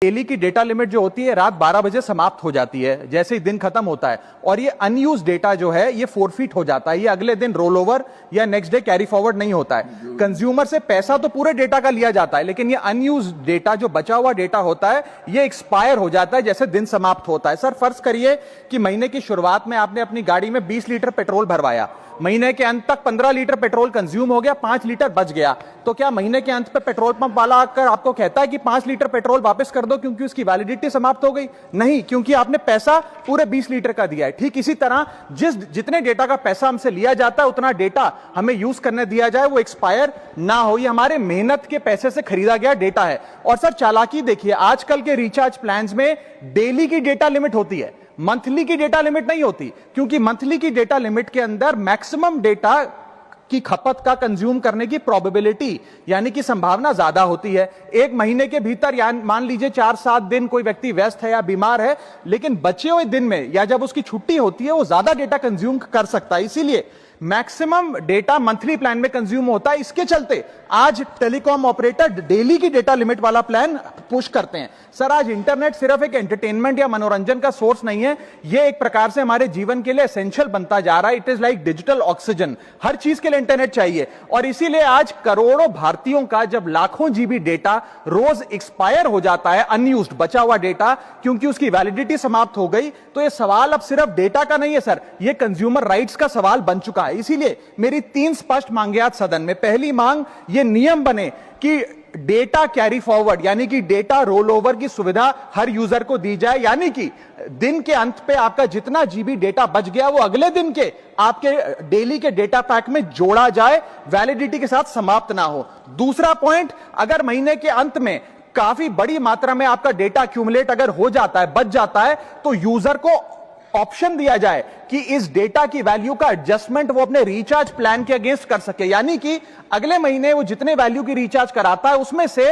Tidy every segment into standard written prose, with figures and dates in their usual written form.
Daily की data limit जो होती है रात 12 बजे समाप्त हो जाती है जैसे ही दिन खत्म होता है, और ये अनयूज डेटा जो है ये फोरफीट हो जाता है, ये अगले दिन रोल ओवर या नेक्स्ट डे कैरी फॉरवर्ड नहीं होता है। कंज्यूमर से पैसा तो पूरे डेटा का लिया जाता है, लेकिन ये अनयूज डेटा जो बचा हुआ डेटा होता है ये एक्सपायर हो जाता है जैसे दिन समाप्त होता है। सर फर्ज करिए कि महीने की शुरुआत में आपने अपनी गाड़ी में 20 लीटर पेट्रोल भरवाया, महीने के अंत तक 15 लीटर पेट्रोल कंज्यूम हो गया, 5 लीटर बच गया, तो क्या महीने के अंत पे पेट्रोल पंप वाला आकर आपको कहता है कि 5 लीटर पेट्रोल वापस कर दो क्योंकि उसकी वैलिडिटी समाप्त हो गई? नहीं, क्योंकि आपने पैसा पूरे 20 लीटर का दिया है। ठीक इसी तरह जितने डेटा का पैसा हमसे लिया जाता है उतना डेटा हमें यूज करने दिया जाए, वो एक्सपायर ना हो। ये हमारे मेहनत के पैसे से खरीदा गया डेटा है। और सर चालाकी देखिए, आजकल के रिचार्ज प्लान्स में डेली की डेटा लिमिट होती है, मंथली की डेटा लिमिट नहीं होती, क्योंकि मंथली की डेटा लिमिट के अंदर मैक्सिमम डेटा की खपत का कंज्यूम करने की प्रोबेबिलिटी यानी कि संभावना ज्यादा होती है। एक महीने के भीतर या मान लीजिए 4-7 दिन कोई व्यक्ति व्यस्त है या बीमार है, लेकिन बचे हुए दिन में या जब उसकी छुट्टी होती है वो ज्यादा डेटा कंज्यूम कर सकता है, इसीलिए मैक्सिमम डेटा मंथली प्लान में कंज्यूम होता है। इसके चलते आज टेलीकॉम ऑपरेटर डेली की डेटा लिमिट वाला प्लान पुश करते हैं। सर आज इंटरनेट सिर्फ एक एंटरटेनमेंट या मनोरंजन का सोर्स नहीं है, यह एक प्रकार से हमारे जीवन के लिए एसेंशियल बनता जा रहा है। It is like digital oxygen, हर चीज के लिए इंटरनेट चाहिए। और इसीलिए आज करोड़ों भारतीयों का जब लाखों जीबी डेटा रोज एक्सपायर हो जाता है, अनयूज्ड बचा हुआ डेटा, क्योंकि उसकी वैलिडिटी समाप्त हो गई, तो यह सवाल अब सिर्फ डेटा का नहीं है सर, यह कंज्यूमर राइट्स का सवाल बन चुका है। इसीलिए मेरी 3 स्पष्ट मांगे आज सदन में। पहली मांग, ये नियम बने कि डेटा कैरी फॉरवर्ड यानी कि डेटा रोल ओवर की सुविधा हर यूजर को दी जाए, यानी कि दिन के अंत पे आपका जितना जीबी डेटा बच गया वो अगले दिन के आपके डेली के डेटा पैक में जोड़ा जाए, वैलिडिटी के साथ समाप्त ना हो। दूसरा पॉइंट, अगर महीने के अंत में काफी बड़ी मात्रा में आपका डेटा एक्यूमुलेट अगर हो जाता है, बच जाता है, तो यूजर को ऑप्शन दिया जाए कि इस डेटा की वैल्यू का एडजस्टमेंट वो अपने रिचार्ज प्लान के अगेंस्ट कर सके, यानी कि अगले महीने वो जितने वैल्यू की रिचार्ज कराता है उसमें से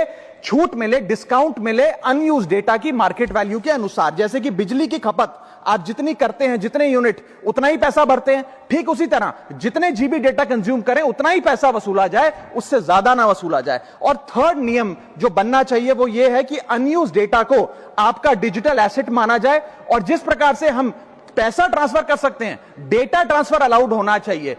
छूट मिले, डिस्काउंट मिले अनयूज्ड डेटा की मार्केट वैल्यू के अनुसार। जैसे कि बिजली की खपत आप जितनी करते हैं, जितने यूनिट उतना ही पैसा भरते हैं, ठीक उसी तरह जितने जीबी डेटा कंज्यूम करें उतना ही पैसा वसूला जाए, उससे ज्यादा ना वसूला जाए। और थर्ड नियम जो बनना चाहिए वो ये है कि अनयूज्ड डेटा को आपका डिजिटल एसेट माना जाए, और जिस प्रकार से हम पैसा ट्रांसफर कर सकते हैं, डेटा ट्रांसफर अलाउड होना चाहिए।